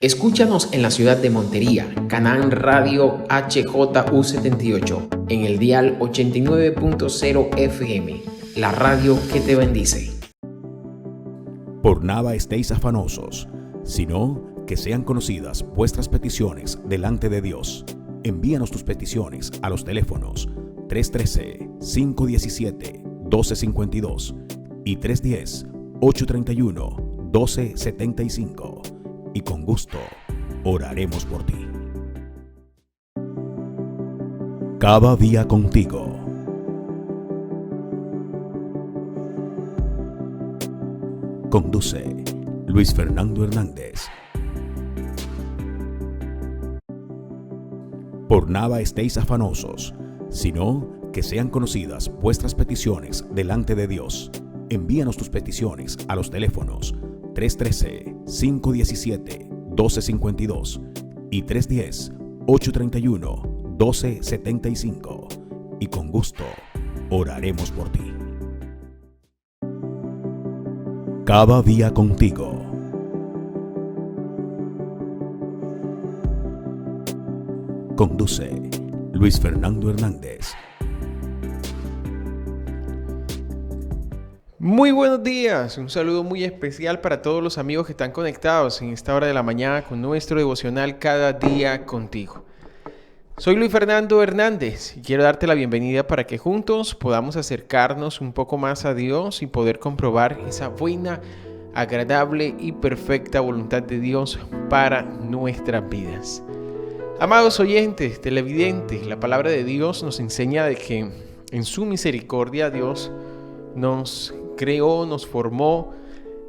Escúchanos en la ciudad de Montería, Canaán Radio HJU78, en el dial 89.0 FM, la radio que te bendice. Por nada estéis afanosos, sino que sean conocidas vuestras peticiones delante de Dios. Envíanos tus peticiones a los teléfonos 313-517-1252 y 310-831-1275. Y con gusto oraremos por ti. Cada día contigo. Conduce Luis Fernando Hernández. Por nada estéis afanosos, sino que sean conocidas vuestras peticiones delante de Dios. Envíanos tus peticiones a los teléfonos 313-517-1252 y 310-831-1275. Y con gusto oraremos por ti. Cada día contigo. Conduce Luis Fernando Hernández. Muy buenos días, un saludo muy especial para todos los amigos que están conectados en esta hora de la mañana con nuestro devocional Cada Día Contigo. Soy Luis Fernando Hernández y quiero darte la bienvenida para que juntos podamos acercarnos un poco más a Dios y poder comprobar esa buena, agradable y perfecta voluntad de Dios para nuestras vidas. Amados oyentes, televidentes, la palabra de Dios nos enseña de que en su misericordia Dios nos creó, nos formó,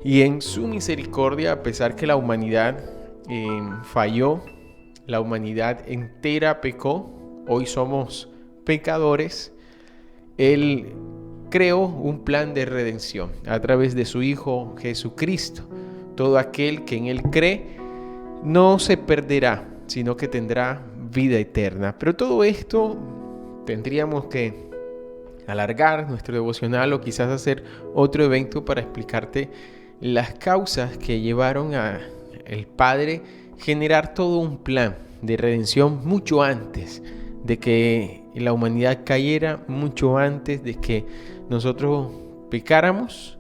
y en su misericordia, a pesar que la humanidad falló, la humanidad entera pecó, hoy somos pecadores, Él creó un plan de redención a través de su Hijo Jesucristo. Todo aquel que en Él cree no se perderá, sino que tendrá vida eterna. Pero todo esto tendríamos que alargar nuestro devocional o quizás hacer otro evento para explicarte las causas que llevaron a el Padre generar todo un plan de redención mucho antes de que la humanidad cayera, mucho antes de que nosotros pecáramos.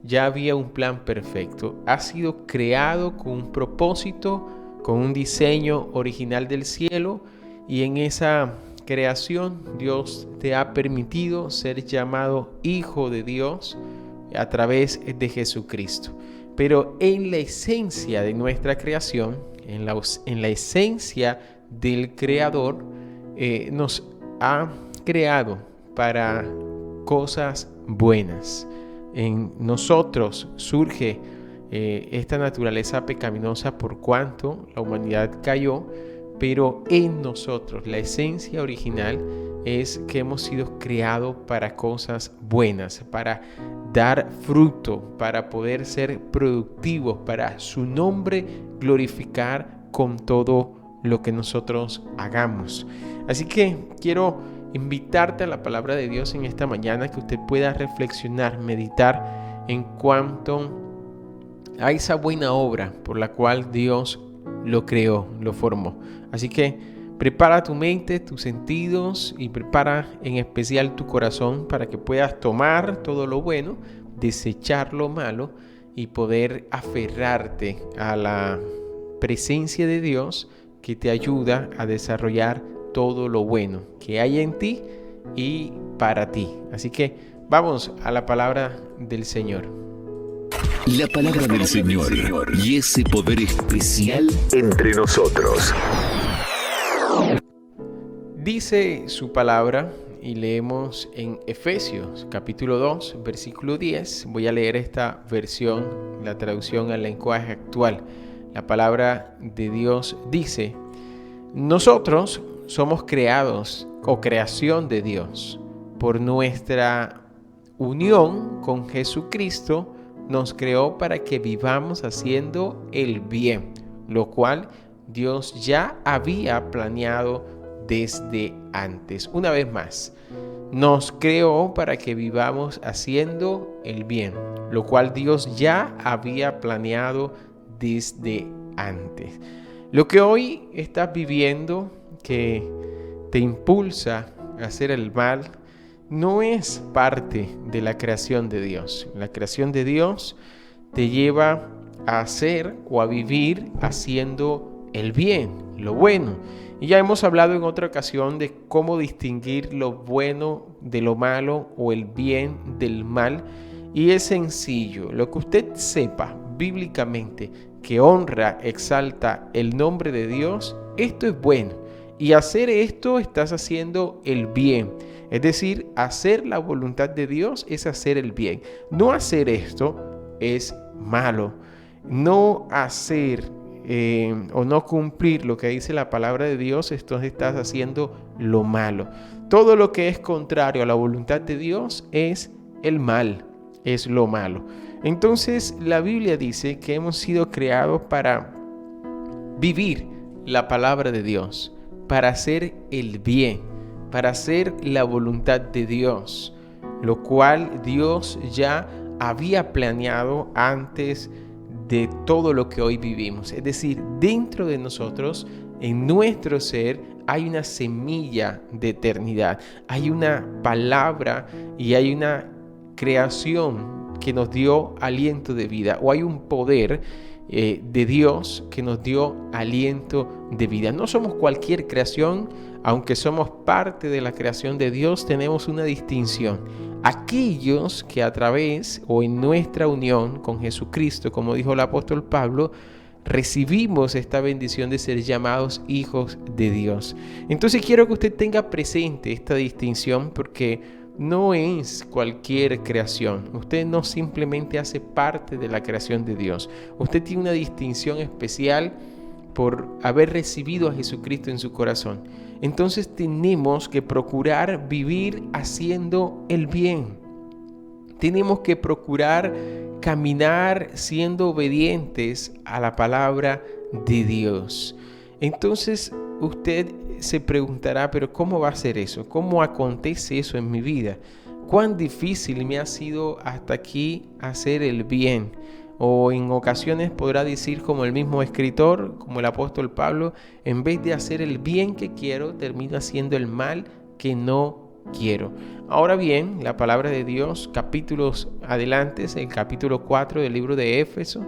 Ya había un plan perfecto. Ha sido creado con un propósito, con un diseño original del cielo, y en esa creación Dios te ha permitido ser llamado hijo de Dios a través de Jesucristo. Pero en la esencia de nuestra creación, en la esencia del Creador, nos ha creado para cosas buenas. En nosotros surge esta naturaleza pecaminosa por cuanto la humanidad cayó, pero en nosotros la esencia original es que hemos sido creados para cosas buenas, para dar fruto, para poder ser productivos, para su nombre glorificar con todo lo que nosotros hagamos. Así que quiero invitarte a la palabra de Dios en esta mañana, que usted pueda reflexionar, meditar en cuanto a esa buena obra por la cual Dios lo creó, lo formó. Así que prepara tu mente, tus sentidos y prepara en especial tu corazón para que puedas tomar todo lo bueno, desechar lo malo y poder aferrarte a la presencia de Dios que te ayuda a desarrollar todo lo bueno que hay en ti y para ti. Así que vamos a la palabra del Señor. La palabra del Señor y ese poder especial entre nosotros. Dice su palabra y leemos en Efesios capítulo 2, versículo 10. Voy a leer esta versión, la traducción al lenguaje actual. La palabra de Dios dice: nosotros somos creados o creación de Dios. Por nuestra unión con Jesucristo nos creó para que vivamos haciendo el bien, lo cual Dios ya había planeado desde antes. Una vez más, nos creó para que vivamos haciendo el bien, lo cual Dios ya había planeado desde antes. Lo que hoy estás viviendo que te impulsa a hacer el mal no es parte de la creación de Dios. La creación de Dios te lleva a hacer o a vivir haciendo el bien, lo bueno. Y ya hemos hablado en otra ocasión de cómo distinguir lo bueno de lo malo o el bien del mal. Y es sencillo. Lo que usted sepa bíblicamente que honra, exalta el nombre de Dios, esto es bueno. Y hacer esto estás haciendo el bien. Es decir, hacer la voluntad de Dios es hacer el bien. No hacer esto es malo. No hacer o no cumplir lo que dice la palabra de Dios, entonces estás haciendo lo malo. Todo lo que es contrario a la voluntad de Dios es el mal, es lo malo. Entonces la Biblia dice que hemos sido creados para vivir la palabra de Dios, para hacer el bien, para hacer la voluntad de Dios, lo cual Dios ya había planeado antes de todo lo que hoy vivimos. Es decir, dentro de nosotros, en nuestro ser, hay una semilla de eternidad, hay una palabra y hay una creación que nos dio aliento de vida, o hay un poder de Dios que nos dio aliento de vida. No somos cualquier creación, aunque somos parte de la creación de Dios, tenemos una distinción. Aquellos que a través o en nuestra unión con Jesucristo, como dijo el apóstol Pablo, recibimos esta bendición de ser llamados hijos de Dios. Entonces quiero que usted tenga presente esta distinción, porque no es cualquier creación. Usted no simplemente hace parte de la creación de Dios. Usted tiene una distinción especial por haber recibido a Jesucristo en su corazón. Entonces tenemos que procurar vivir haciendo el bien. Tenemos que procurar caminar siendo obedientes a la palabra de Dios. Entonces usted se preguntará, pero ¿cómo va a ser eso? ¿Cómo acontece eso en mi vida? ¿Cuán difícil me ha sido hasta aquí hacer el bien? O en ocasiones podrá decir, como el mismo escritor, como el apóstol Pablo, en vez de hacer el bien que quiero, termino haciendo el mal que no quiero. Ahora bien, la palabra de Dios, capítulos adelante, el capítulo 4 del libro de Efesios,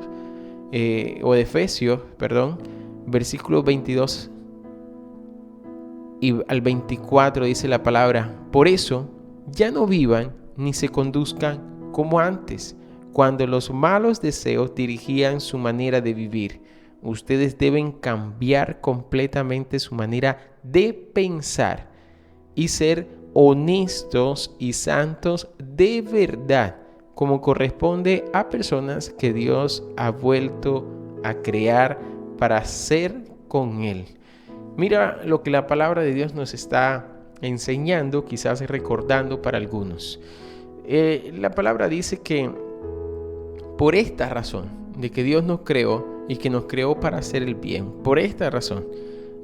versículos 22 y al 24 dice la palabra: por eso ya no vivan ni se conduzcan como antes, cuando los malos deseos dirigían su manera de vivir. Ustedes deben cambiar completamente su manera de pensar y ser honestos y santos de verdad, como corresponde a personas que Dios ha vuelto a crear para ser con Él. Mira lo que la palabra de Dios nos está enseñando, quizás recordando para algunos. La palabra dice que por esta razón, de que Dios nos creó y que nos creó para hacer el bien, por esta razón,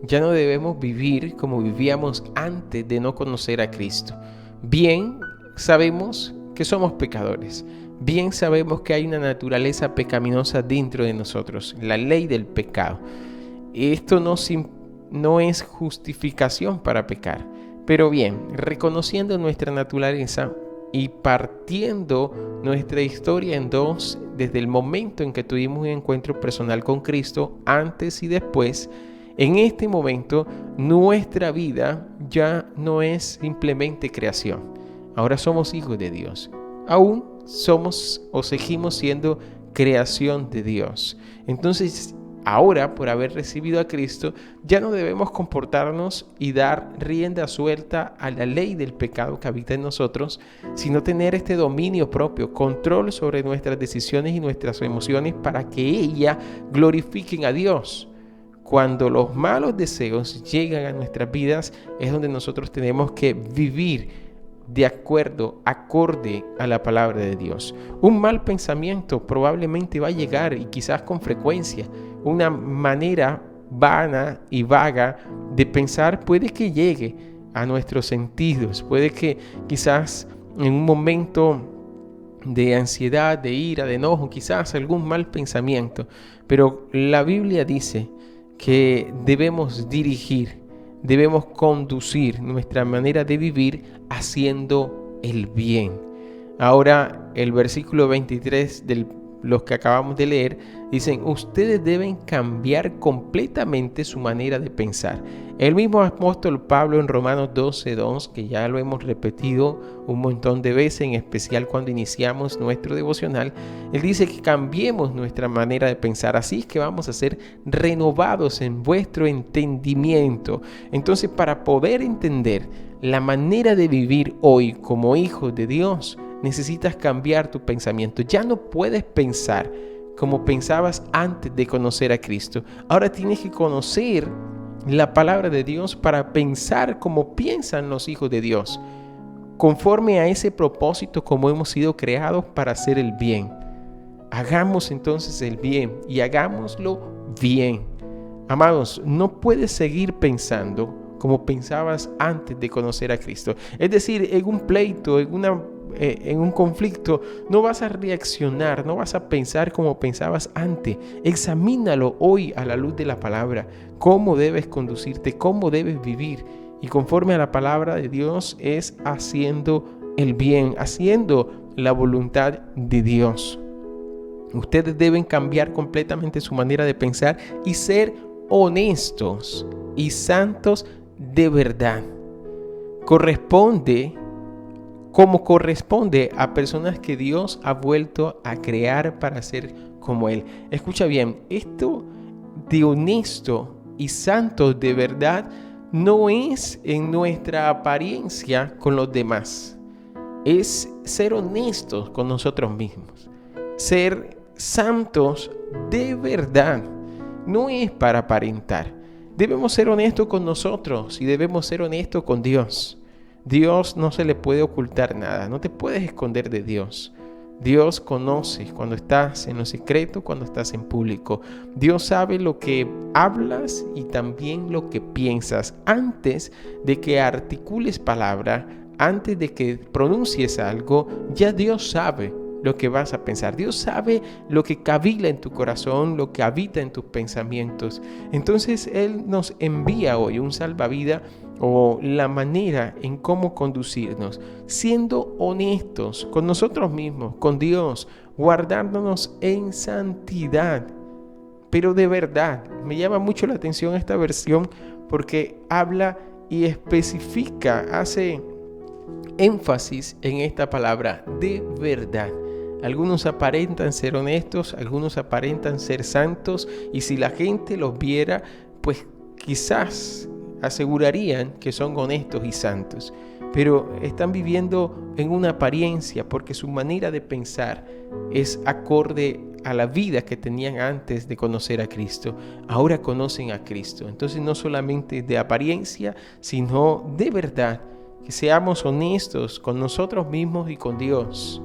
ya no debemos vivir como vivíamos antes de no conocer a Cristo. Bien sabemos que somos pecadores. Bien sabemos que hay una naturaleza pecaminosa dentro de nosotros, la ley del pecado. Esto no es justificación para pecar. Pero bien, reconociendo nuestra naturaleza y partiendo nuestra historia en dos, desde el momento en que tuvimos un encuentro personal con Cristo, antes y después, en este momento nuestra vida ya no es simplemente creación. Ahora somos hijos de Dios. Aún somos o seguimos siendo creación de Dios. Entonces, ahora, por haber recibido a Cristo, ya no debemos comportarnos y dar rienda suelta a la ley del pecado que habita en nosotros, sino tener este dominio propio, control sobre nuestras decisiones y nuestras emociones para que ellas glorifiquen a Dios. Cuando los malos deseos llegan a nuestras vidas, es donde nosotros tenemos que vivir de acuerdo, acorde a la palabra de Dios. Un mal pensamiento probablemente va a llegar, y quizás con frecuencia. Una manera vana y vaga de pensar puede que llegue a nuestros sentidos, puede que quizás en un momento de ansiedad, de ira, de enojo, quizás algún mal pensamiento. Pero la Biblia dice que debemos dirigir, debemos conducir nuestra manera de vivir haciendo el bien. Ahora el versículo 23 de los que acabamos de leer dicen: ustedes deben cambiar completamente su manera de pensar. El mismo apóstol Pablo en Romanos 12:2, que ya lo hemos repetido un montón de veces, en especial cuando iniciamos nuestro devocional, él dice que cambiemos nuestra manera de pensar. Así es que vamos a ser renovados en vuestro entendimiento. Entonces, para poder entender la manera de vivir hoy como hijos de Dios, necesitas cambiar tu pensamiento. Ya no puedes pensar como pensabas antes de conocer a Cristo. Ahora tienes que conocer la palabra de Dios para pensar como piensan los hijos de Dios, conforme a ese propósito como hemos sido creados para hacer el bien. Hagamos entonces el bien y hagámoslo bien. Amados, no puedes seguir pensando como pensabas antes de conocer a Cristo. Es decir, en un pleito, en un conflicto, no vas a reaccionar, no vas a pensar como pensabas antes. Examínalo hoy a la luz de la palabra, cómo debes conducirte, cómo debes vivir. Y conforme a la palabra de Dios es haciendo el bien, haciendo la voluntad de Dios. Ustedes deben cambiar completamente su manera de pensar y ser honestos y santos de verdad. Como corresponde a personas que Dios ha vuelto a crear para ser como Él. Escucha bien, esto de honesto y santo de verdad no es en nuestra apariencia con los demás. Es ser honestos con nosotros mismos. Ser santos de verdad. No es para aparentar. Debemos ser honestos con nosotros y debemos ser honestos con Dios. Dios no se le puede ocultar nada. No te puedes esconder de Dios. Dios conoce cuando estás en lo secreto, cuando estás en público. Dios sabe lo que hablas y también lo que piensas. Antes de que articules palabra, antes de que pronuncies algo, ya Dios sabe lo que vas a pensar. Dios sabe lo que cavila en tu corazón, lo que habita en tus pensamientos. Entonces Él nos envía hoy un salvavidas o la manera en cómo conducirnos, siendo honestos con nosotros mismos, con Dios, guardándonos en santidad. Pero de verdad, me llama mucho la atención esta versión porque habla y especifica, hace énfasis en esta palabra, de verdad. Algunos aparentan ser honestos, algunos aparentan ser santos, y si la gente los viera, pues quizás asegurarían que son honestos y santos, pero están viviendo en una apariencia porque su manera de pensar es acorde a la vida que tenían antes de conocer a Cristo. Ahora conocen a Cristo, entonces no solamente de apariencia, sino de verdad, que seamos honestos con nosotros mismos y con Dios.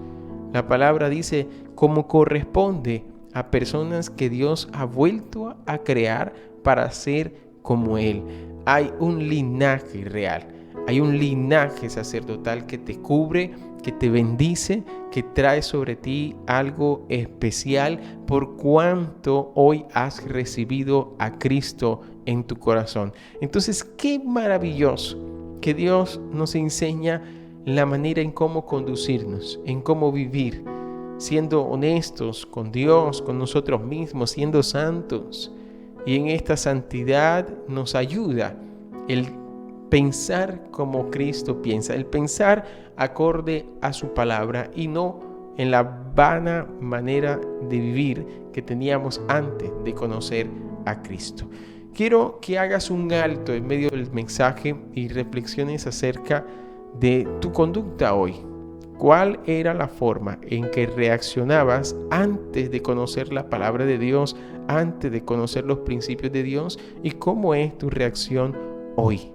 La palabra dice como corresponde a personas que Dios ha vuelto a crear para ser como Él. Hay un linaje real, hay un linaje sacerdotal que te cubre, que te bendice, que trae sobre ti algo especial por cuanto hoy has recibido a Cristo en tu corazón. Entonces, qué maravilloso que Dios nos enseña la manera en cómo conducirnos, en cómo vivir, siendo honestos con Dios, con nosotros mismos, siendo santos. Y en esta santidad nos ayuda el pensar como Cristo piensa, el pensar acorde a su palabra y no en la vana manera de vivir que teníamos antes de conocer a Cristo. Quiero que hagas un alto en medio del mensaje y reflexiones acerca de tu conducta hoy. ¿Cuál era la forma en que reaccionabas antes de conocer la palabra de Dios, antes de conocer los principios de Dios? ¿Y cómo es tu reacción hoy?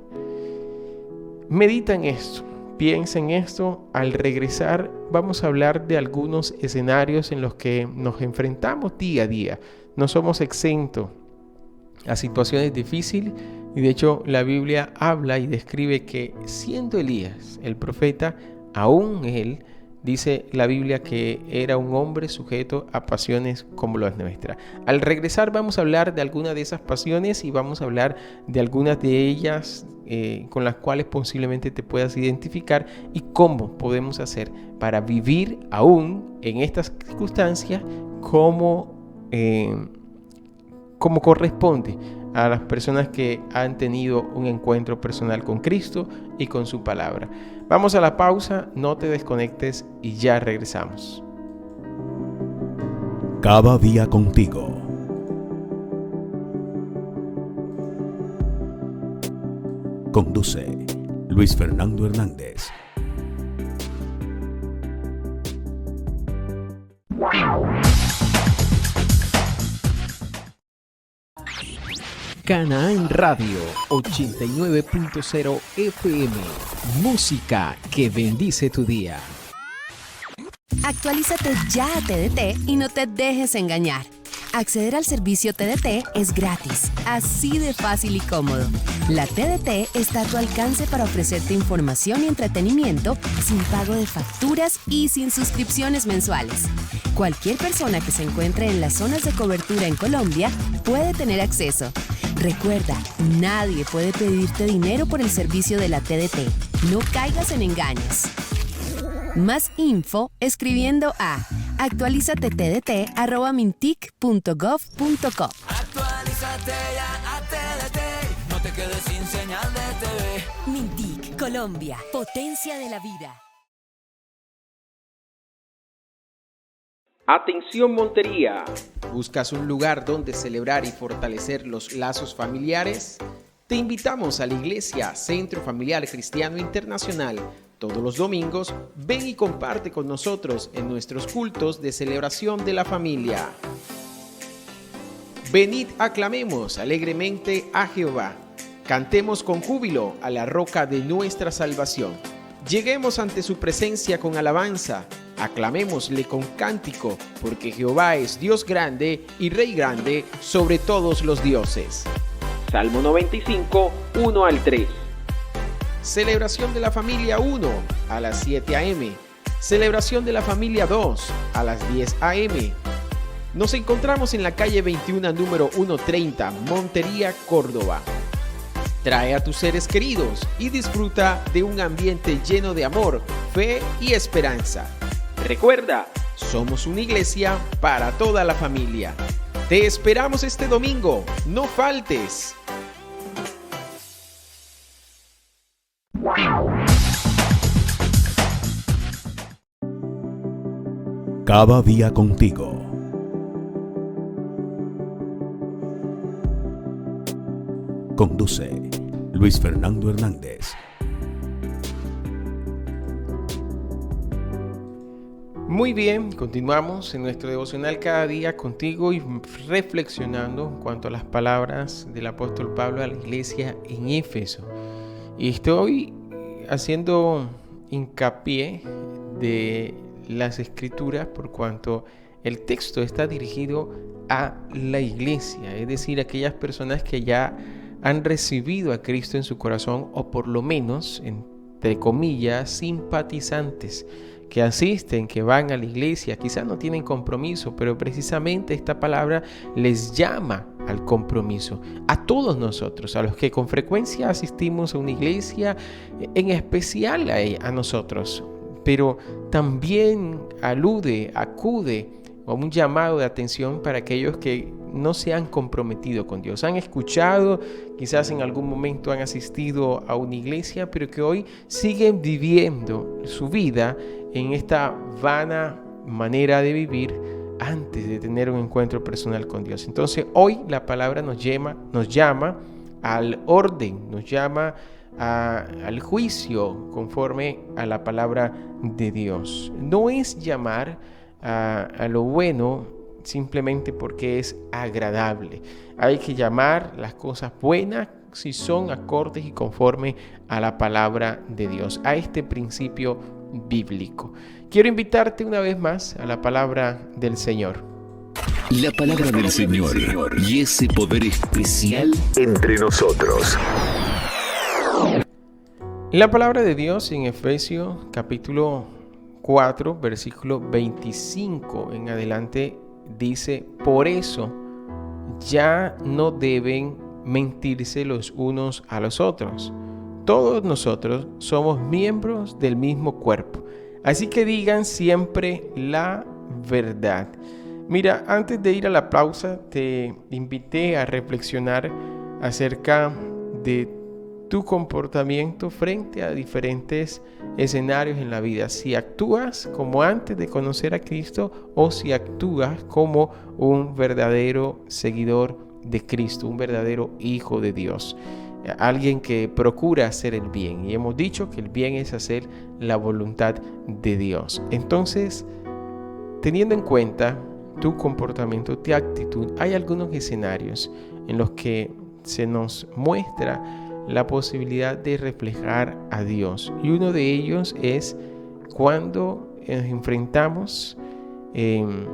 Medita en esto, piensa en esto. Al regresar vamos a hablar de algunos escenarios en los que nos enfrentamos día a día. No somos exentos a situaciones difíciles. Y de hecho la Biblia habla y describe que siendo Elías el profeta, aún él dice la Biblia que era un hombre sujeto a pasiones como las nuestras. Al regresar vamos a hablar de algunas de esas pasiones y vamos a hablar de algunas de ellas con las cuales posiblemente te puedas identificar y cómo podemos hacer para vivir aún en estas circunstancias como corresponde a las personas que han tenido un encuentro personal con Cristo y con su palabra. Vamos a la pausa, no te desconectes y ya regresamos. Cada día contigo. Conduce Luis Fernando Hernández. Canaán Radio 89.0 FM. Música que bendice tu día. Actualízate ya a TDT y no te dejes engañar. Acceder al servicio TDT es gratis, así de fácil y cómodo. La TDT está a tu alcance para ofrecerte información y entretenimiento sin pago de facturas y sin suscripciones mensuales. Cualquier persona que se encuentre en las zonas de cobertura en Colombia puede tener acceso. Recuerda, nadie puede pedirte dinero por el servicio de la TDT. No caigas en engaños. Más info escribiendo a actualizatetdt@mintic.gov.co. Actualízate ya a TDT, no te quedes sin señal de TV. Mintic, Colombia, potencia de la vida. Atención Montería. ¿Buscas un lugar donde celebrar y fortalecer los lazos familiares? Te invitamos a la Iglesia Centro Familiar Cristiano Internacional. Todos los domingos, ven y comparte con nosotros en nuestros cultos de celebración de la familia. Venid, aclamemos alegremente a Jehová. Cantemos con júbilo a la roca de nuestra salvación. Lleguemos ante su presencia con alabanza. Aclamémosle con cántico, porque Jehová es Dios grande y Rey grande sobre todos los dioses. Salmo 95, 1 al 3. Celebración de la familia 1 a las 7 a.m. Celebración de la familia 2 a las 10 a.m. Nos encontramos en la calle 21, número 130, Montería, Córdoba. Trae a tus seres queridos y disfruta de un ambiente lleno de amor, fe y esperanza. Recuerda, somos una iglesia para toda la familia. Te esperamos este domingo, no faltes. Cada día contigo. Conduce Luis Fernando Hernández. Muy bien, continuamos en nuestro devocional cada día contigo y reflexionando en cuanto a las palabras del apóstol Pablo a la iglesia en Éfeso. Y estoy haciendo hincapié de las escrituras por cuanto el texto está dirigido a la iglesia, es decir, a aquellas personas que ya han recibido a Cristo en su corazón o por lo menos, entre comillas, simpatizantes, que asisten, que van a la iglesia, quizás no tienen compromiso, pero precisamente esta palabra les llama al compromiso. A todos nosotros, a los que con frecuencia asistimos a una iglesia, en especial a nosotros, pero también acude a un llamado de atención para aquellos que no se han comprometido con Dios. Han escuchado, quizás en algún momento han asistido a una iglesia, pero que hoy siguen viviendo su vida en esta vana manera de vivir antes de tener un encuentro personal con Dios. Entonces hoy la palabra nos llama al orden, nos llama al juicio conforme a la palabra de Dios. No es llamar a lo bueno simplemente porque es agradable. Hay que llamar las cosas buenas si son acordes y conforme a la palabra de Dios, a este principio bíblico. Quiero invitarte una vez más a la palabra del Señor. La palabra del Señor y ese poder especial entre nosotros. La palabra de Dios en Efesios capítulo 4, versículo 25 en adelante, dice: por eso ya no deben mentirse los unos a los otros. Todos nosotros somos miembros del mismo cuerpo, así que digan siempre la verdad. Mira, antes de ir a la pausa, te invité a reflexionar acerca de tu comportamiento frente a diferentes escenarios en la vida. Si actúas como antes de conocer a Cristo o si actúas como un verdadero seguidor de Cristo, un verdadero hijo de Dios, alguien que procura hacer el bien. Y hemos dicho que el bien es hacer la voluntad de Dios. Entonces, teniendo en cuenta tu comportamiento, tu actitud, hay algunos escenarios en los que se nos muestra la posibilidad de reflejar a Dios. Y uno de ellos es cuando nos enfrentamos en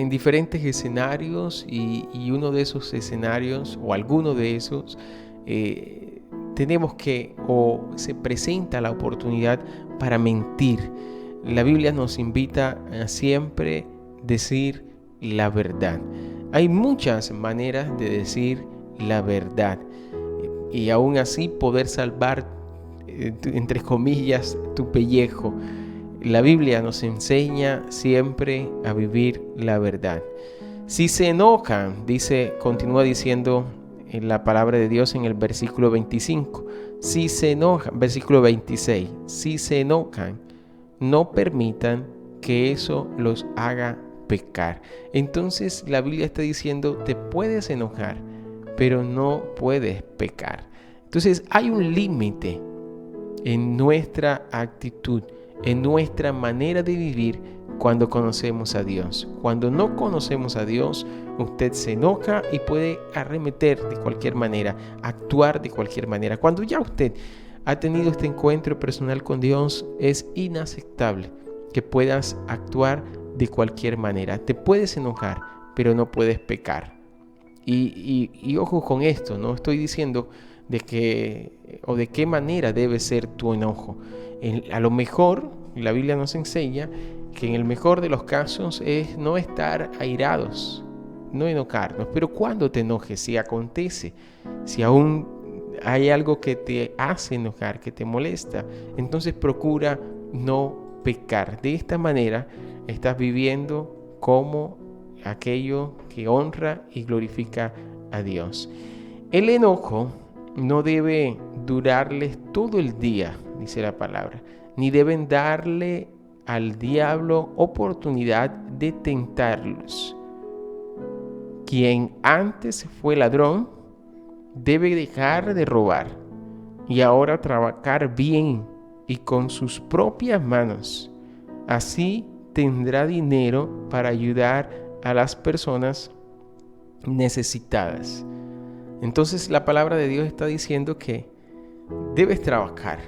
diferentes escenarios y uno de esos escenarios o alguno de esos tenemos que o se presenta la oportunidad para mentir. La Biblia nos invita a siempre decir la verdad. Hay muchas maneras de decir la verdad y aún así poder salvar, entre comillas, tu pellejo. La Biblia nos enseña siempre a vivir la verdad. Si se enojan, continúa diciendo en la palabra de Dios en el versículo 25. Si se enojan, versículo 26. Si se enojan, no permitan que eso los haga pecar. Entonces la Biblia está diciendo: te puedes enojar, pero no puedes pecar. Entonces hay un límite en nuestra actitud, en nuestra manera de vivir cuando conocemos a Dios. Cuando no conocemos a Dios, usted se enoja y puede arremeter de cualquier manera, actuar de cualquier manera. Cuando ya usted ha tenido este encuentro personal con Dios, es inaceptable que puedas actuar de cualquier manera. Te puedes enojar, pero no puedes pecar. Y ojo con esto, no estoy diciendo de qué manera debe ser tu enojo. A lo mejor la Biblia nos enseña que en el mejor de los casos es no estar airados, no enojarnos. Pero cuando te enojes, si acontece, si aún hay algo que te hace enojar, que te molesta, entonces procura no pecar. De esta manera estás viviendo como aquello que honra y glorifica a Dios. El enojo no debe durarles todo el día, dice la palabra, ni deben darle al diablo oportunidad de tentarlos. Quien antes fue ladrón debe dejar de robar y ahora trabajar bien y con sus propias manos. Así tendrá dinero para ayudar a las personas necesitadas. Entonces la palabra de Dios está diciendo que debes trabajar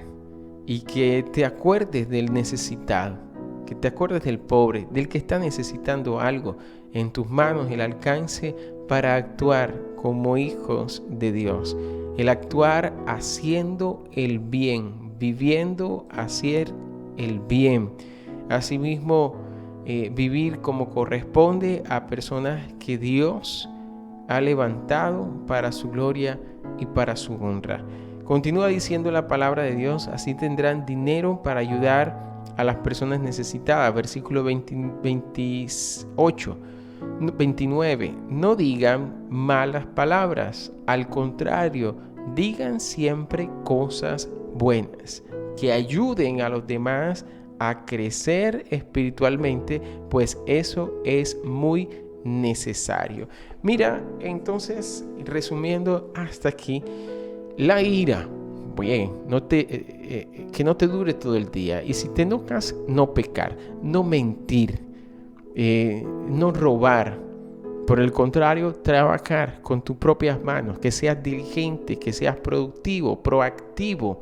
y que te acuerdes del necesitado, que te acuerdes del pobre, del que está necesitando algo en tus manos, el alcance para actuar como hijos de Dios, el actuar haciendo el bien, viviendo hacer el bien. Asimismo, vivir como corresponde a personas que Dios ha levantado para su gloria y para su honra. Continúa diciendo la palabra de Dios: así tendrán dinero para ayudar a las personas necesitadas. Versículo 29. No digan malas palabras, al contrario, digan siempre cosas buenas, que ayuden a los demás a crecer espiritualmente, pues eso es muy necesario. Mira, entonces, resumiendo hasta aquí, la ira, bien, que no te dure todo el día. Y si te enojas, no pecar, no mentir, no robar. Por el contrario, trabajar con tus propias manos, que seas diligente, que seas productivo, proactivo.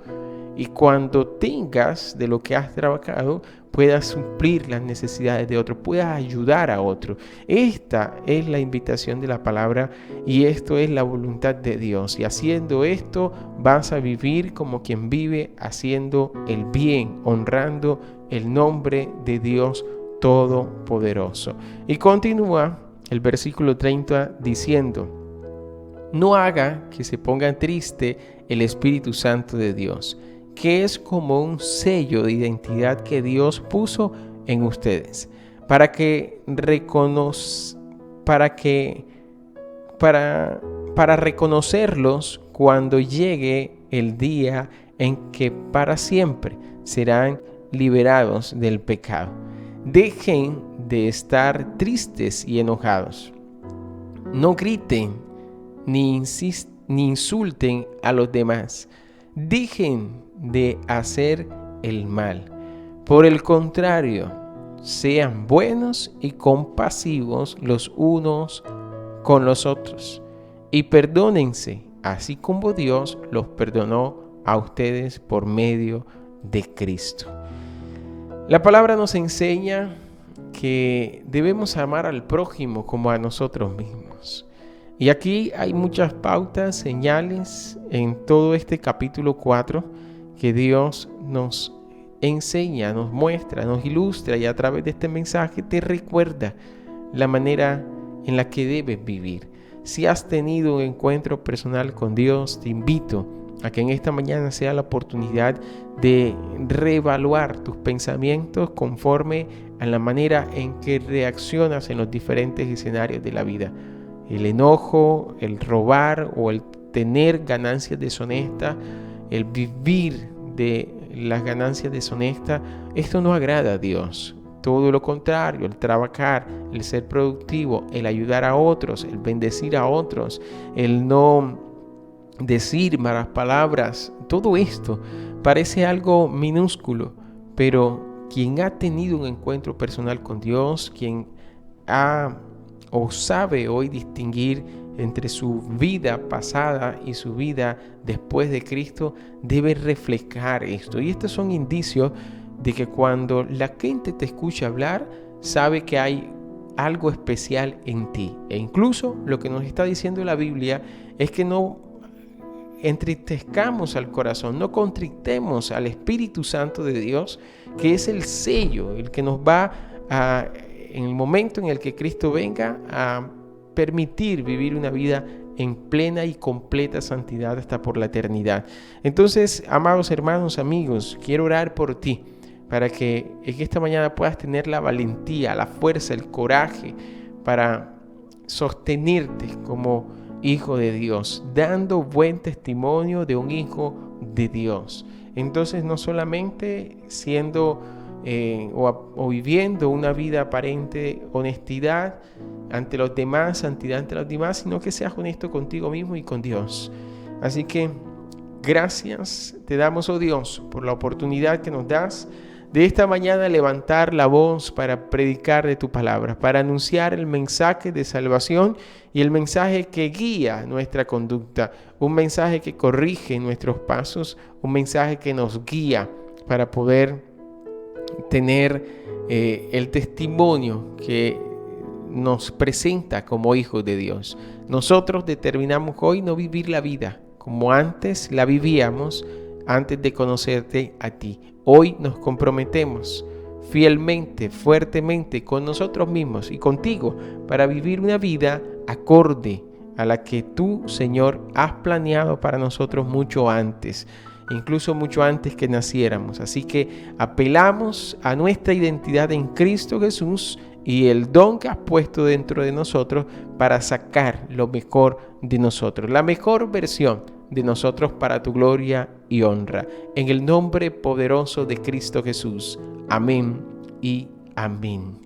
Y cuando tengas de lo que has trabajado, puedas suplir las necesidades de otro, puedas ayudar a otro. Esta es la invitación de la palabra y esto es la voluntad de Dios. Y haciendo esto vas a vivir como quien vive haciendo el bien, honrando el nombre de Dios Todopoderoso. Y continúa el versículo 30 diciendo: no haga que se ponga triste el Espíritu Santo de Dios, que es como un sello de identidad que Dios puso en ustedes, para reconocerlos cuando llegue el día en que para siempre serán liberados del pecado. Dejen de estar tristes y enojados. No griten ni insulten a los demás. Dejen de hacer el mal. Por el contrario, sean buenos y compasivos los unos con los otros, y perdónense, así como Dios los perdonó a ustedes por medio de Cristo. La palabra nos enseña que debemos amar al prójimo como a nosotros mismos. Y aquí hay muchas pautas, señales en todo este capítulo 4 que Dios nos enseña, nos muestra, nos ilustra, y a través de este mensaje te recuerda la manera en la que debes vivir. Si has tenido un encuentro personal con Dios, te invito a que en esta mañana sea la oportunidad de reevaluar tus pensamientos conforme a la manera en que reaccionas en los diferentes escenarios de la vida. El enojo, el robar o el tener ganancias deshonestas, el vivir de las ganancias deshonestas, esto no agrada a Dios. Todo lo contrario, el trabajar, el ser productivo, el ayudar a otros, el bendecir a otros, el no decir malas palabras, todo esto parece algo minúsculo, pero quien ha tenido un encuentro personal con Dios, quien sabe hoy distinguir entre su vida pasada y su vida después de Cristo, debe reflejar esto. Y estos son indicios de que cuando la gente te escucha hablar, sabe que hay algo especial en ti. E incluso lo que nos está diciendo la Biblia es que no entristezcamos al corazón, no contristemos al Espíritu Santo de Dios, que es el sello, el que nos va en el momento en el que Cristo venga, a permitir vivir una vida en plena y completa santidad hasta por la eternidad. Entonces, amados hermanos, amigos, quiero orar por ti, para que en esta mañana puedas tener la valentía, la fuerza, el coraje para sostenerte como hijo de Dios, dando buen testimonio de un hijo de Dios. Entonces, no solamente siendo o viviendo una vida aparente de honestidad ante los demás, santidad ante los demás, sino que seas honesto contigo mismo y con Dios. Así que gracias te damos, oh Dios, por la oportunidad que nos das de esta mañana levantar la voz para predicar de tu palabra, para anunciar el mensaje de salvación y el mensaje que guía nuestra conducta, un mensaje que corrige nuestros pasos, un mensaje que nos guía para poder tener el testimonio que nos presenta como hijos de Dios. Nosotros determinamos hoy no vivir la vida como antes la vivíamos antes de conocerte a ti. Hoy nos comprometemos fielmente, fuertemente con nosotros mismos y contigo para vivir una vida acorde a la que tú, Señor, has planeado para nosotros mucho antes, incluso mucho antes que naciéramos. Así que apelamos a nuestra identidad en Cristo Jesús y el don que has puesto dentro de nosotros para sacar lo mejor de nosotros, la mejor versión de nosotros para tu gloria y honra. En el nombre poderoso de Cristo Jesús. Amén y amén.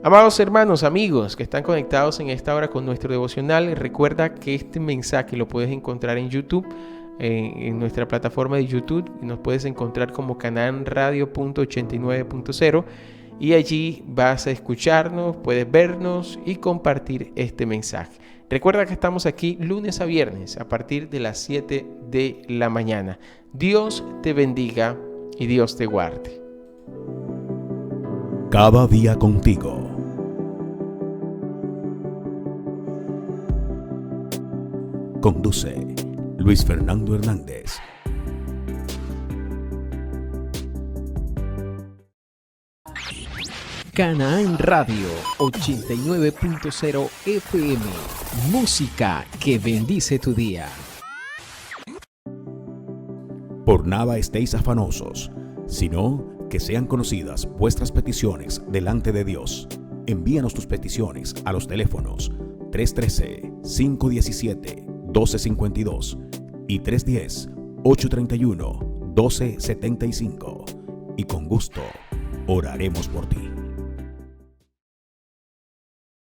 Amados hermanos, amigos que están conectados en esta hora con nuestro devocional, recuerda que este mensaje lo puedes encontrar en YouTube, en nuestra plataforma de YouTube, y nos puedes encontrar como Canaán Radio.89.0, y allí vas a escucharnos, puedes vernos y compartir este mensaje. Recuerda que estamos aquí lunes a viernes a partir de las 7 de la mañana. Dios te bendiga y Dios te guarde. Cada día contigo. Conduce Luis Fernando Hernández. Canaán Radio 89.0 FM. Música que bendice tu día. Por nada estéis afanosos, sino que sean conocidas vuestras peticiones delante de Dios. Envíanos tus peticiones a los teléfonos 313-517-1252 y 310-831-1275. Y con gusto oraremos por ti.